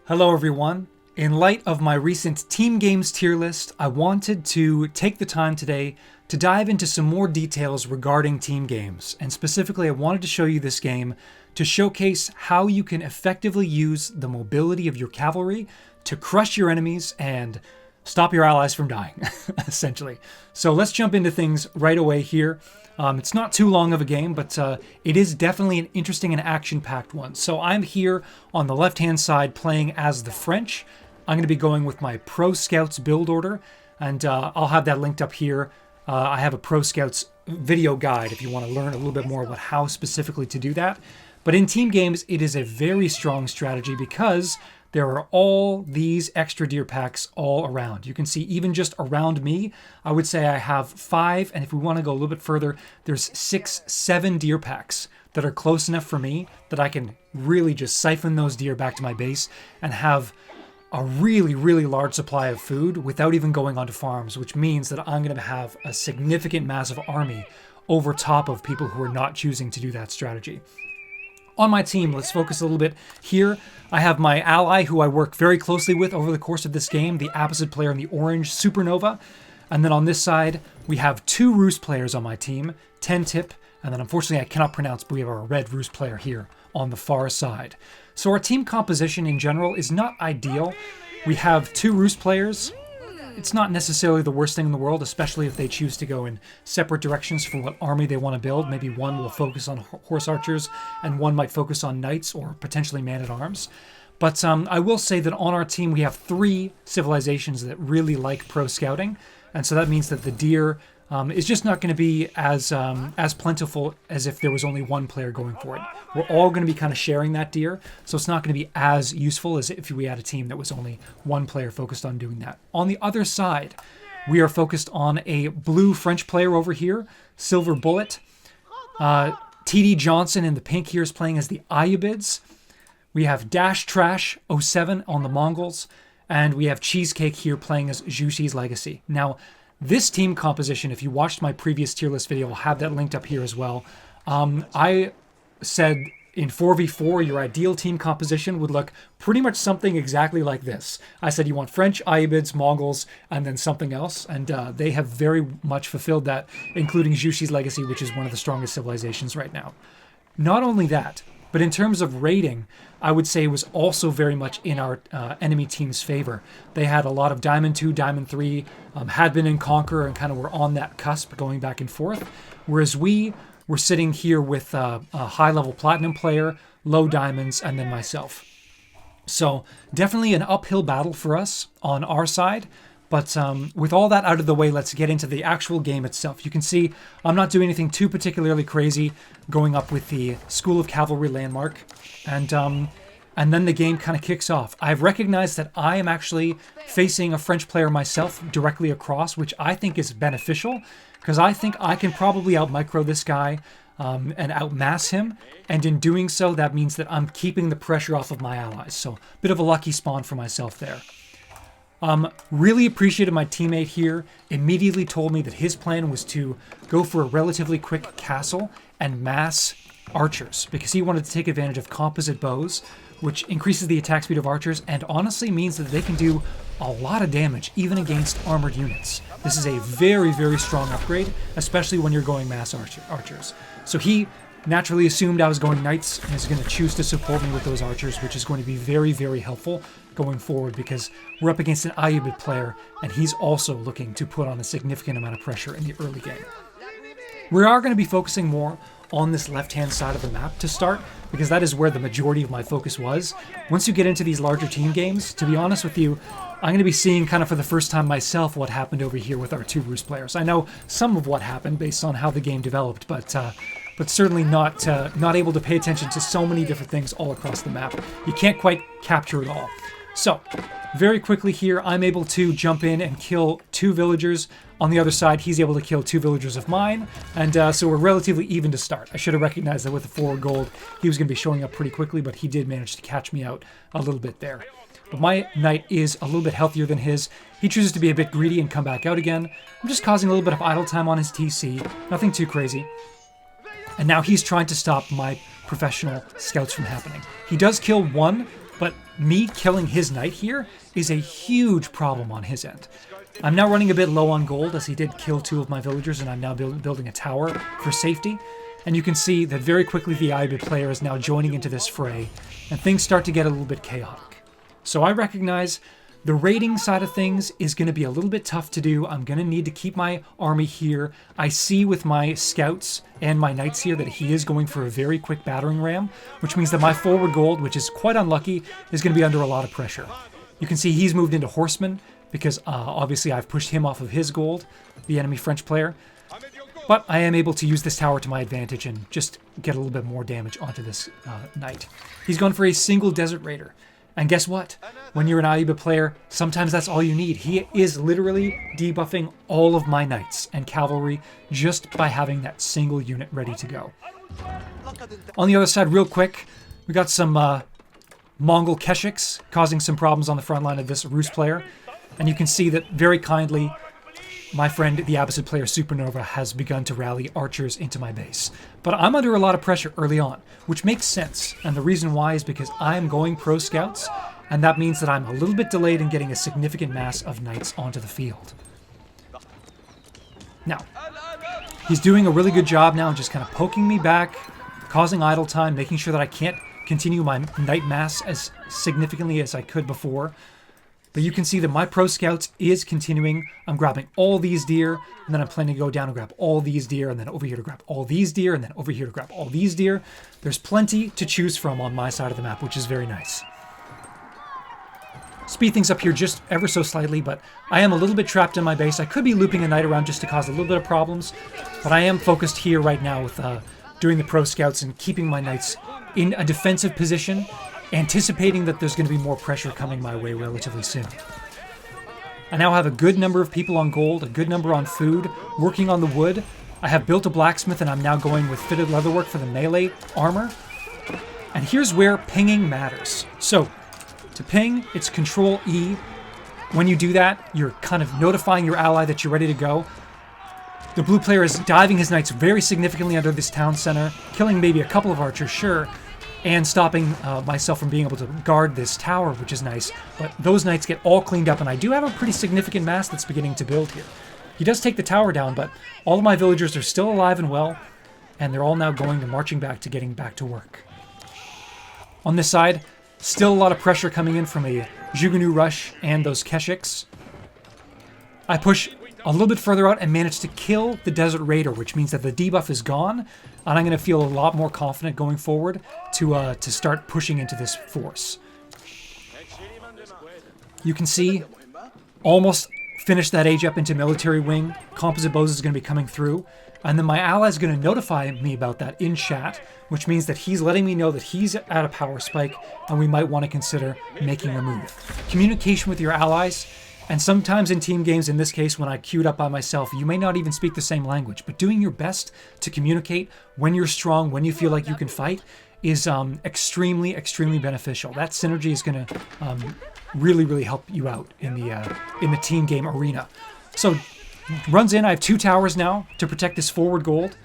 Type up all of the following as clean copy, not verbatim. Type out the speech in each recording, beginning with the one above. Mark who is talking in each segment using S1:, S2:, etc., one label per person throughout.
S1: Hello everyone. In light of my recent team games tier list, I wanted to take the time today to dive into some more details regarding team games. And specifically, I wanted to show you this game to showcase how you can effectively use the mobility of your cavalry to crush your enemies and stop your allies from dying, essentially. So let's jump into things right away here. It's not too long of a game, but it is definitely an interesting and action-packed one. So I'm here on the left-hand side playing as the French. I'm going to be going with my Pro Scouts build order, and I'll have that linked up here. I have a Pro Scouts video guide if you want to learn a little bit more about how specifically to do that. But in team games, it is a very strong strategy because there are all these extra deer packs all around. You can see even just around me, I would say I have 5, and if we want to go a little bit further, there's 6, 7 deer packs that are close enough for me that I can really just siphon those deer back to my base and have a really, really large supply of food without even going onto farms, which means that I'm going to have a significant massive army over top of people who are not choosing to do that strategy. On my team, let's focus a little bit here. I have my ally who I work very closely with over the course of this game, the opposite player in the orange, Supernova. And then on this side, we have 2 Roost players on my team, 10 Tip, and then unfortunately I cannot pronounce, but we have our red Roost player here on the far side. So our team composition in general is not ideal. We have 2 Roost players. It's not necessarily the worst thing in the world, especially if they choose to go in separate directions for what army they want to build. Maybe one will focus on horse archers and one might focus on knights or potentially man-at-arms. But I will say that on our team we have 3 civilizations that really like pro scouting, and so that means that the deer is just not going to be as plentiful as if there was only one player going for it. We're all going to be kind of sharing that deer, so it's not going to be as useful as if we had a team that was only one player focused on doing that. On the other side, we are focused on a blue French player over here, Silver Bullet. TD Johnson in the pink here is playing as the Ayubids. We have Dash Trash 07 on the Mongols, and we have Cheesecake here playing as Jushi's Legacy. Now, this team composition, if you watched my previous tier list video, I'll have that linked up here as well. I said in 4v4, your ideal team composition would look pretty much something exactly like this. I said you want French, Ayubids, Mongols, and then something else, and they have very much fulfilled that, including Jushi's Legacy, which is one of the strongest civilizations right now. Not only that, but in terms of rating, I would say it was also very much in our enemy team's favor. They had a lot of Diamond 2, Diamond 3, had been in Conqueror and kind of were on that cusp going back and forth, whereas we were sitting here with a high-level Platinum player, low Diamonds, and then myself. So definitely an uphill battle for us on our side. But with all that out of the way, let's get into the actual game itself. You can see I'm not doing anything too particularly crazy, going up with the School of Cavalry landmark. And then the game kind of kicks off. I've recognized that I am actually facing a French player myself directly across, which I think is beneficial, because I think I can probably out-micro this guy and outmass him. And in doing so, that means that I'm keeping the pressure off of my allies. So a bit of a lucky spawn for myself there. Really appreciated my teammate here, immediately told me that his plan was to go for a relatively quick castle and mass archers, because he wanted to take advantage of composite bows, which increases the attack speed of archers and honestly means that they can do a lot of damage, even against armored units. This is a very, very strong upgrade, especially when you're going mass archers. So he naturally assumed I was going knights and is going to choose to support me with those archers, which is going to be very, very helpful going forward because we're up against an Ayubid player and he's also looking to put on a significant amount of pressure in the early game. We are going to be focusing more on this left-hand side of the map to start because that is where the majority of my focus was. Once you get into these larger team games, to be honest with you, I'm going to be seeing kind of for the first time myself what happened over here with our 2 Roost players. I know some of what happened based on how the game developed, but certainly not able to pay attention to so many different things all across the map. You can't quite capture it all. So, very quickly here, I'm able to jump in and kill 2 villagers. On the other side, he's able to kill 2 villagers of mine, and so we're relatively even to start. I should have recognized that with the 4 gold, he was going to be showing up pretty quickly, but he did manage to catch me out a little bit there. But my knight is a little bit healthier than his. He chooses to be a bit greedy and come back out again. I'm just causing a little bit of idle time on his TC, nothing too crazy. And now he's trying to stop my professional scouts from happening. He does kill 1, but me killing his knight here is a huge problem on his end. I'm now running a bit low on gold as he did kill 2 of my villagers, and I'm now building a tower for safety. And you can see that very quickly the IB player is now joining into this fray, and things start to get a little bit chaotic. So I recognize the raiding side of things is going to be a little bit tough to do. I'm going to need to keep my army here. I see with my scouts and my knights here that he is going for a very quick battering ram, which means that my forward gold, which is quite unlucky, is going to be under a lot of pressure. You can see he's moved into horsemen because obviously I've pushed him off of his gold, the enemy French player. But I am able to use this tower to my advantage and just get a little bit more damage onto this knight. He's gone for a single Desert Raider. And guess what? When you're an Ayuba player, sometimes that's all you need. He is literally debuffing all of my knights and cavalry just by having that single unit ready to go. On the other side, real quick, we got some Mongol Keshiks causing some problems on the front line of this Rus player. And you can see that very kindly, my friend, the Abbasid player Supernova, has begun to rally archers into my base. But I'm under a lot of pressure early on, which makes sense. And the reason why is because I'm going pro scouts, and that means that I'm a little bit delayed in getting a significant mass of knights onto the field. Now, he's doing a really good job now, just kind of poking me back, causing idle time, making sure that I can't continue my knight mass as significantly as I could before. But you can see that my pro scouts is continuing. I'm grabbing all these deer, and then I'm planning to go down and grab all these deer, and then over here to grab all these deer, and then over here to grab all these deer. There's plenty to choose from on my side of the map, which is very nice. Speed things up here just ever so slightly, but I am a little bit trapped in my base. I could be looping a knight around just to cause a little bit of problems, but I am focused here right now with doing the pro scouts and keeping my knights in a defensive position, anticipating that there's going to be more pressure coming my way relatively soon. I now have a good number of people on gold, a good number on food, working on the wood. I have built a blacksmith, and I'm now going with fitted leatherwork for the melee armor. And here's where pinging matters. So, to ping, it's Control E. When you do that, you're kind of notifying your ally that you're ready to go. The blue player is diving his knights very significantly under this town center, killing maybe a couple of archers, sure, and stopping myself from being able to guard this tower, which is nice. But those knights get all cleaned up, and I do have a pretty significant mass that's beginning to build here. He does take the tower down, but all of my villagers are still alive and well, and they're all now going and marching back to getting back to work. On this side, still a lot of pressure coming in from a Jugunu rush and those Keshiks. I push a little bit further out and manage to kill the Desert Raider, which means that the debuff is gone, and I'm going to feel a lot more confident going forward to start pushing into this force. You can see, almost finished that age up into military wing. Composite bows is going to be coming through, and then my ally is going to notify me about that in chat, which means that he's letting me know that he's at a power spike, and we might want to consider making a move. Communication with your allies. And sometimes in team games, in this case, when I queued up by myself, you may not even speak the same language, but doing your best to communicate when you're strong, when you feel like you can fight, is extremely, extremely beneficial. That synergy is going to really, really help you out in the team game arena. So, runs in. I have 2 towers now to protect this forward gold.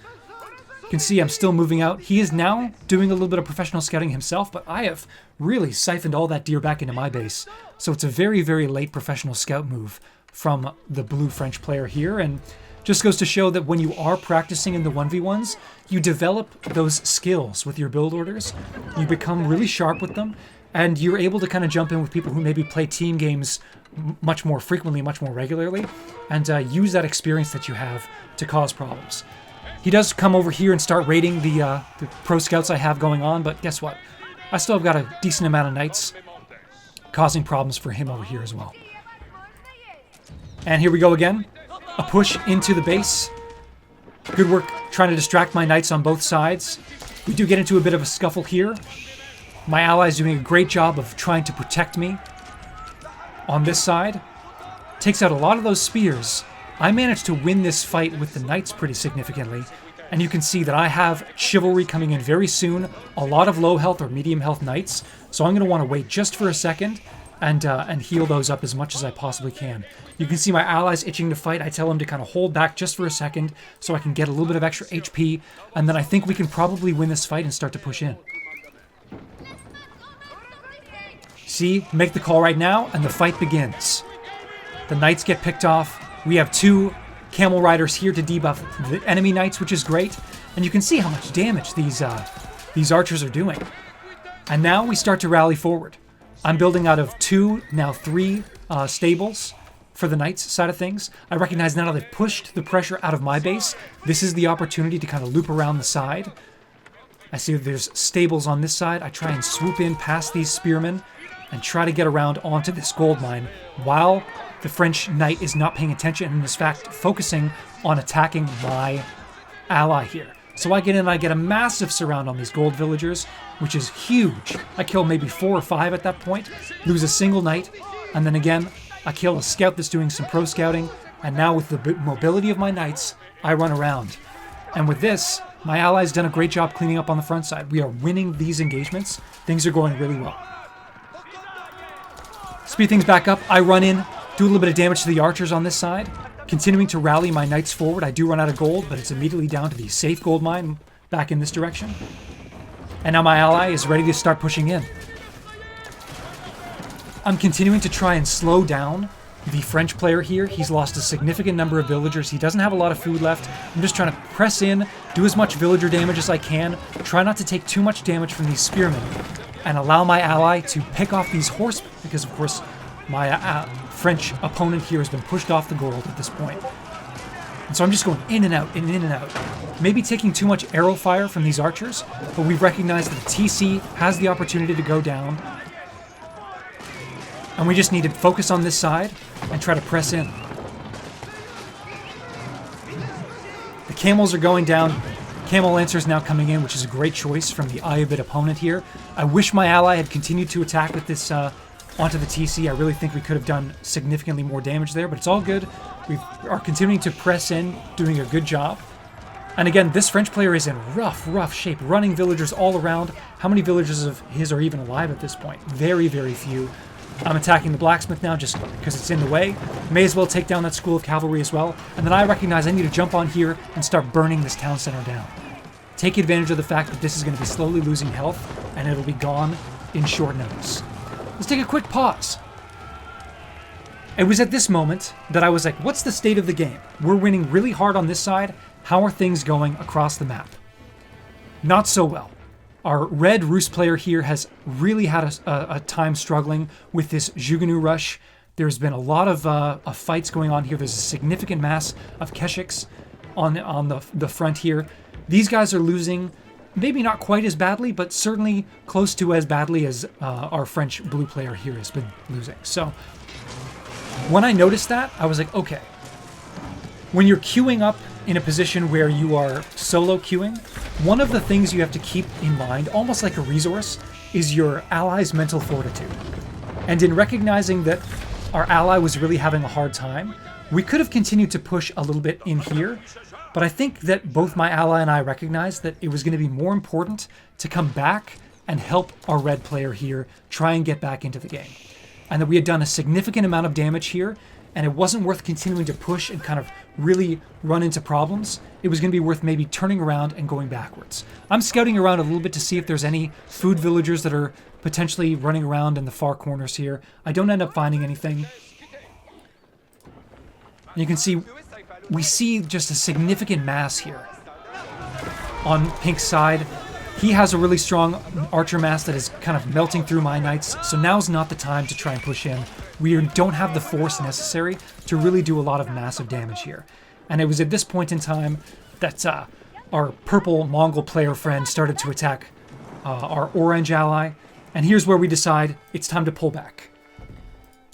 S1: You can see I'm still moving out. He is now doing a little bit of professional scouting himself, but I have really siphoned all that deer back into my base. So it's a very, very late professional scout move from the blue French player here, and just goes to show that when you are practicing in the 1v1s, you develop those skills with your build orders. You become really sharp with them, and you're able to kind of jump in with people who maybe play team games much more frequently, much more regularly, and use that experience that you have to cause problems. He does come over here and start raiding the pro scouts I have going on, but guess what? I still have got a decent amount of knights causing problems for him over here as well. And here we go again. A push into the base. Good work trying to distract my knights on both sides. We do get into a bit of a scuffle here. My ally is doing a great job of trying to protect me on this side. Takes out a lot of those spears. I managed to win this fight with the knights pretty significantly, and you can see that I have chivalry coming in very soon, a lot of low health or medium health knights, so I'm going to want to wait just for a second and heal those up as much as I possibly can. You can see my allies itching to fight. I tell them to kind of hold back just for a second so I can get a little bit of extra HP, and then I think we can probably win this fight and start to push in. See, make the call right now, and the fight begins. The knights get picked off. We have 2 camel riders here to debuff the enemy knights, which is great. And you can see how much damage these archers are doing. And now we start to rally forward. I'm building out of 2, now 3 stables for the knights side of things. I recognize now that they've pushed the pressure out of my base. This is the opportunity to kind of loop around the side. I see that there's stables on this side. I try and swoop in past these spearmen and try to get around onto this gold mine while the French knight is not paying attention and is in fact focusing on attacking my ally here. So I get in and I get a massive surround on these gold villagers, which is huge. I kill maybe 4 or 5 at that point, lose a single knight, and then again, I kill a scout that's doing some pro scouting, and now with the mobility of my knights, I run around. And with this, my ally's done a great job cleaning up on the front side. We are winning these engagements. Things are going really well. Speed things back up. I run in, do a little bit of damage to the archers on this side, continuing to rally my knights forward. I do run out of gold, but it's immediately down to the safe gold mine back in this direction. And now my ally is ready to start pushing in. I'm continuing to try and slow down the French player here. He's lost a significant number of villagers. He doesn't have a lot of food left. I'm just trying to press in, do as much villager damage as I can, try not to take too much damage from these spearmen, and allow my ally to pick off these horsemen, because of course my French opponent here has been pushed off the gold at this point. And so I'm just going in and out, in and out. Maybe taking too much arrow fire from these archers, but we've recognized that the TC has the opportunity to go down. And we just need to focus on this side and try to press in. The camels are going down. Camel Lancer's now coming in, which is a great choice from the Ayubid opponent here. I wish my ally had continued to attack with this onto the TC. I really think we could have done significantly more damage there, but it's all good. We are continuing to press in, doing a good job. And again, this French player is in rough shape, running villagers all around. How many villagers of his are even alive at this point? Very, very few. I'm attacking the blacksmith now just because it's in the way. May as well take down that school of cavalry as well. And then I recognize I need to jump on here and start burning this town center down. Take advantage of the fact that this is going to be slowly losing health, and it'll be gone in short notice. Let's take a quick pause. It was at this moment that I was like, what's the state of the game? We're winning really hard on this side. How are things going across the map? Not so well. Our red Rus player here has really had a time struggling with this Jugunu rush. There's been a lot of fights going on here. There's a significant mass of Keshiks on the front here. These guys are losing, maybe not quite as badly, but certainly close to as badly as our French blue player here has been losing. So when I noticed that, I was like, okay. When you're queuing up in a position where you are solo queuing, one of the things you have to keep in mind, almost like a resource, is your ally's mental fortitude. And in recognizing that our ally was really having a hard time, we could have continued to push a little bit in here, but I think that both my ally and I recognized that it was going to be more important to come back and help our red player here try and get back into the game. And that we had done a significant amount of damage here, and it wasn't worth continuing to push and kind of really run into problems. It was going to be worth maybe turning around and going backwards. I'm scouting around a little bit to see if there's any food villagers that are potentially running around in the far corners here. I don't end up finding anything. And you can see, we see just a significant mass here. On Pink's side, he has a really strong archer mass that is kind of melting through my knights, so now's not the time to try and push in. We don't have the force necessary to really do a lot of massive damage here. And it was at this point in time that our purple Mongol player friend started to attack our orange ally, and here's where we decide it's time to pull back.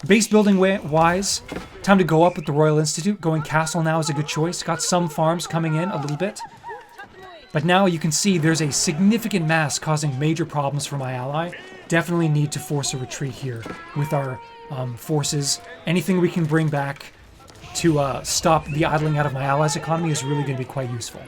S1: Base building wise, time to go up with the Royal Institute. Going castle now is a good choice. Got some farms coming in a little bit. But now you can see there's a significant mass causing major problems for my ally. Definitely need to force a retreat here with our forces. Anything we can bring back to stop the idling out of my ally's economy is really going to be quite useful.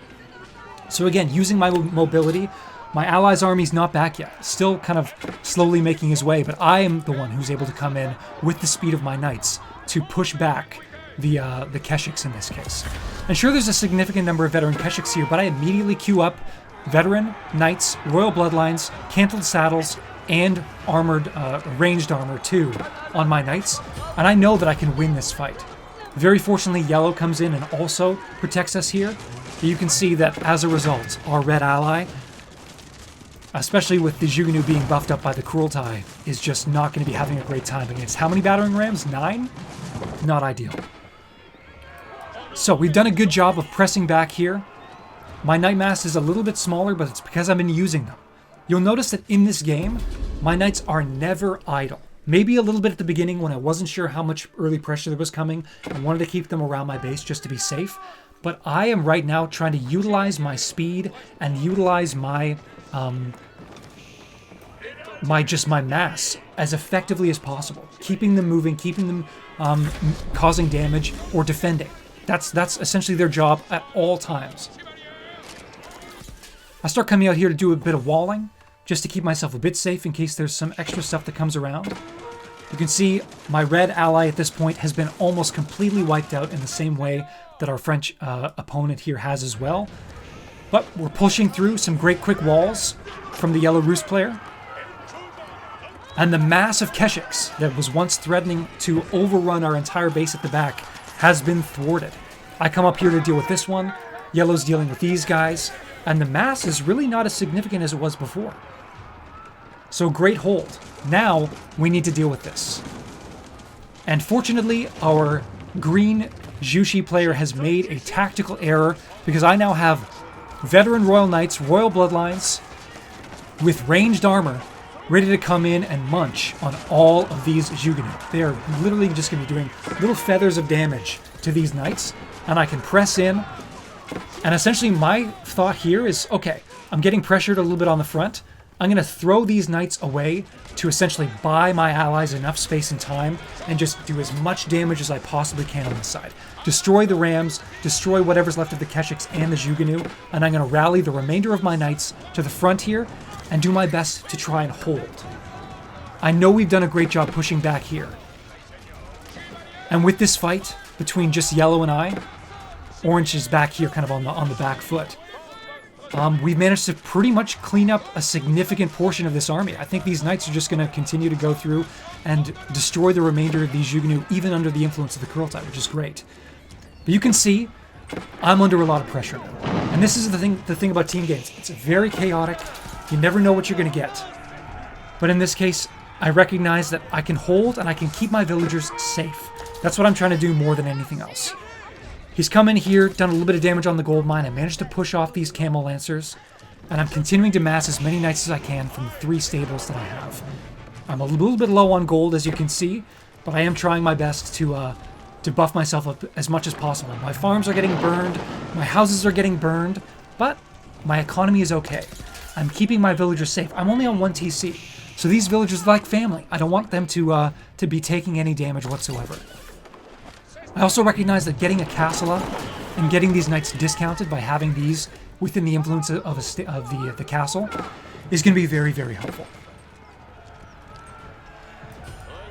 S1: So again, using my mobility, my ally's army's not back yet. Still kind of slowly making his way, but I am the one who's able to come in with the speed of my knights to push back the Keshiks in this case. And sure, there's a significant number of veteran Keshiks here, but I immediately queue up veteran, knights, royal bloodlines, cantled saddles, and armored, ranged armor too on my knights, and I know that I can win this fight. Very fortunately, yellow comes in and also protects us here. You can see that as a result, our red ally, especially with the Jugunu being buffed up by the Cruelty, is just not going to be having a great time against how many battering rams? 9? Not ideal. So we've done a good job of pressing back here. My Knight Mass is a little bit smaller, but it's because I've been using them. You'll notice that in this game, my knights are never idle. Maybe a little bit at the beginning when I wasn't sure how much early pressure there was coming. I wanted to keep them around my base just to be safe. But I am right now trying to utilize my speed and utilize my my mass as effectively as possible. Keeping them moving, keeping them causing damage or defending. That's essentially their job at all times. I start coming out here to do a bit of walling, just to keep myself a bit safe in case there's some extra stuff that comes around. You can see my red ally at this point has been almost completely wiped out in the same way that our French opponent here has as well. But we're pushing through some great quick walls from the yellow Rus player. And the mass of Keshiks that was once threatening to overrun our entire base at the back has been thwarted. I come up here to deal with this one. Yellow's dealing with these guys. And the mass is really not as significant as it was before. So great hold. Now we need to deal with this. And fortunately, our green Jushi player has made a tactical error because I now have veteran Royal Knights, Royal Bloodlines with ranged armor ready to come in and munch on all of these Jugunu. They are literally just going to be doing little feathers of damage to these knights, and I can press in. And essentially my thought here is, okay, I'm getting pressured a little bit on the front. I'm going to throw these knights away to essentially buy my allies enough space and time and just do as much damage as I possibly can on this side. Destroy the rams, destroy whatever's left of the Keshiks and the Jugunu, and I'm going to rally the remainder of my knights to the front here and do my best to try and hold. I know we've done a great job pushing back here. And with this fight between just yellow and I, orange is back here kind of on the back foot. We've managed to pretty much clean up a significant portion of this army. I think these knights are just going to continue to go through and destroy the remainder of these Jugunu, even under the influence of the Cruelty, which is great. But you can see, I'm under a lot of pressure now. And this is the thing about team games. It's very chaotic. You never know what you're going to get. But in this case, I recognize that I can hold and I can keep my villagers safe. That's what I'm trying to do more than anything else. He's come in here, done a little bit of damage on the gold mine. I managed to push off these camel lancers, and I'm continuing to mass as many knights as I can from the 3 stables that I have. I'm a little bit low on gold, as you can see, but I am trying my best to buff myself up as much as possible. My farms are getting burned, my houses are getting burned, but my economy is okay. I'm keeping my villagers safe. I'm only on 1 TC, so these villagers are like family. I don't want them to be taking any damage whatsoever. I also recognize that getting a castle up and getting these knights discounted by having these within the influence of the castle is going to be very, very helpful.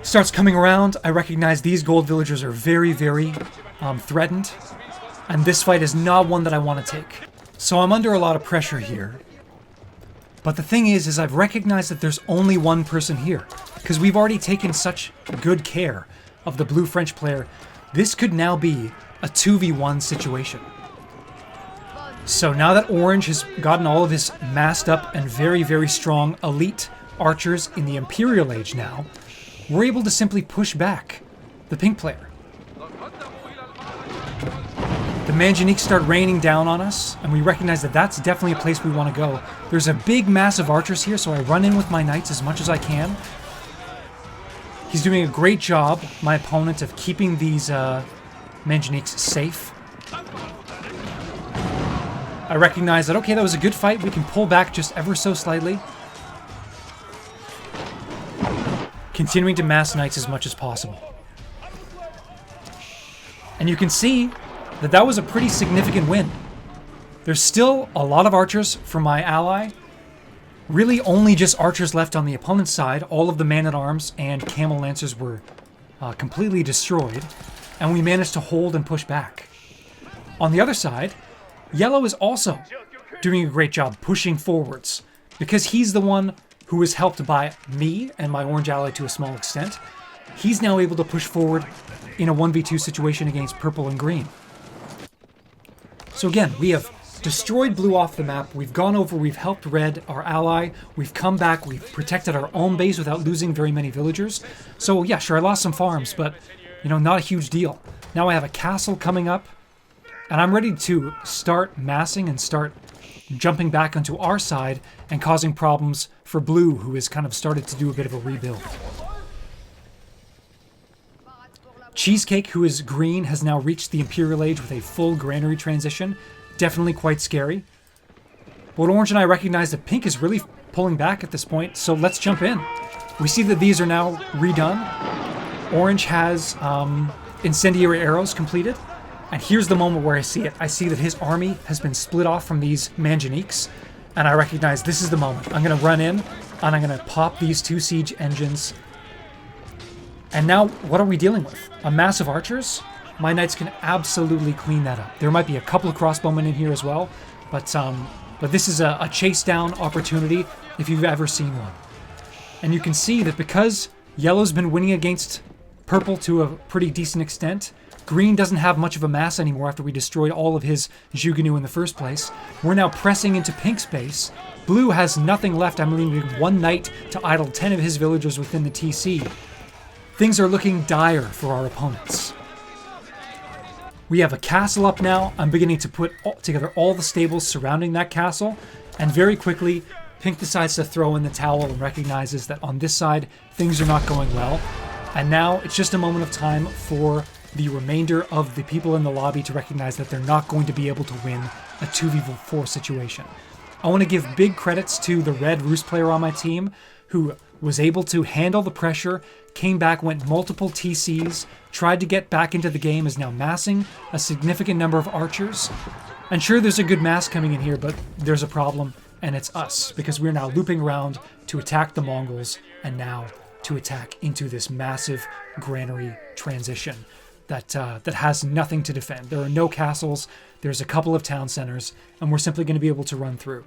S1: Starts coming around. I recognize these gold villagers are very, very threatened, and this fight is not one that I want to take. So I'm under a lot of pressure here. But the thing is I've recognized that there's only one person here, because we've already taken such good care of the blue French player. This could now be a 2v1 situation. So now that orange has gotten all of his massed up and very, very strong elite archers in the Imperial Age now, we're able to simply push back the pink player. The Manjaniques start raining down on us, and we recognize that that's definitely a place we want to go. There's a big mass of archers here, so I run in with my knights as much as I can. He's doing a great job, my opponent, of keeping these Manjaniques safe. I recognize that, okay, that was a good fight. We can pull back just ever so slightly. Continuing to mass knights as much as possible. And you can see that that was a pretty significant win. There's still a lot of archers from my ally. Really only just archers left on the opponent's side. All of the man-at-arms and camel lancers were completely destroyed, and we managed to hold and push back. On the other side, yellow is also doing a great job pushing forwards. Because he's the one who was helped by me and my orange ally to a small extent, he's now able to push forward in a 1v2 situation against purple and green. So again, we have destroyed blue off the map, we've gone over, we've helped red, our ally, we've come back, we've protected our own base without losing very many villagers. So yeah, sure, I lost some farms, but, you know, not a huge deal. Now I have a castle coming up, and I'm ready to start massing and start jumping back onto our side and causing problems for blue, who has kind of started to do a bit of a rebuild. Cheesecake, who is green, has now reached the Imperial Age with a full granary transition. Definitely quite scary. But orange and I recognize that pink is really pulling back at this point, so let's jump in. We see that these are now redone. Orange has incendiary arrows completed. And here's the moment where I see it. I see that his army has been split off from these Manjaniques, and I recognize this is the moment. I'm going to run in, and I'm going to pop these 2 siege engines. And now, what are we dealing with? A mass of archers? My knights can absolutely clean that up. There might be a couple of crossbowmen in here as well, but this is a chase down opportunity if you've ever seen one. And you can see that because yellow's been winning against purple to a pretty decent extent, green doesn't have much of a mass anymore after we destroyed all of his Jugunu in the first place. We're now pressing into pink's base. Blue has nothing left. I'm leaving 1 knight to idle 10 of his villagers within the TC. Things are looking dire for our opponents. We have a castle up now. I'm beginning to put together all the stables surrounding that castle. And very quickly, pink decides to throw in the towel and recognizes that on this side, things are not going well. And now it's just a moment of time for the remainder of the people in the lobby to recognize that they're not going to be able to win a 2v4 situation. I want to give big credits to the red Roost player on my team, who was able to handle the pressure, came back, went multiple TCs, tried to get back into the game, is now massing a significant number of archers. And sure, there's a good mass coming in here, but there's a problem, and it's us, because we're now looping around to attack the Mongols, and now to attack into this massive granary transition that has nothing to defend. There are no castles, there's a couple of town centers, and we're simply going to be able to run through.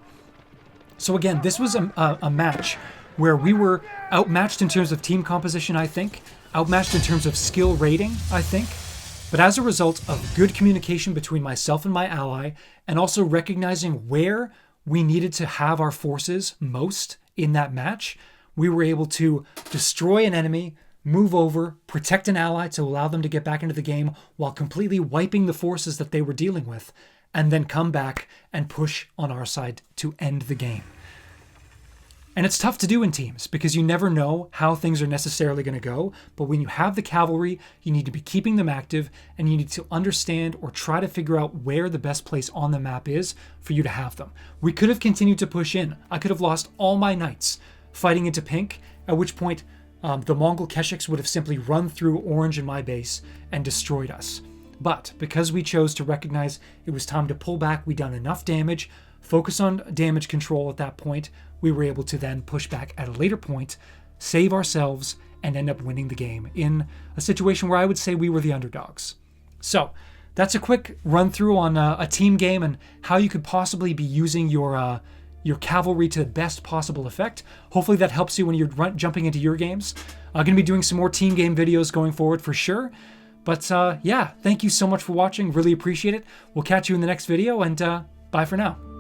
S1: So again, this was a match where we were outmatched in terms of team composition, I think, outmatched in terms of skill rating, I think, but as a result of good communication between myself and my ally, and also recognizing where we needed to have our forces most in that match, we were able to destroy an enemy, move over, protect an ally to allow them to get back into the game while completely wiping the forces that they were dealing with, and then come back and push on our side to end the game. And it's tough to do in teams because you never know how things are necessarily going to go, but when you have the cavalry, you need to be keeping them active, and you need to understand or try to figure out where the best place on the map is for you to have them. We could have continued to push in. I could have lost all my knights fighting into pink, at which point the Mongol Keshiks would have simply run through orange in my base and destroyed us. But because we chose to recognize it was time to pull back, we done enough damage, focus on damage control at that point, we were able to then push back at a later point, save ourselves, and end up winning the game in a situation where I would say we were the underdogs. So that's a quick run through on a team game and how you could possibly be using your cavalry to the best possible effect. Hopefully that helps you when you're jumping into your games. I'm going to be doing some more team game videos going forward for sure. But yeah, thank you so much for watching. Really appreciate it. We'll catch you in the next video, and bye for now.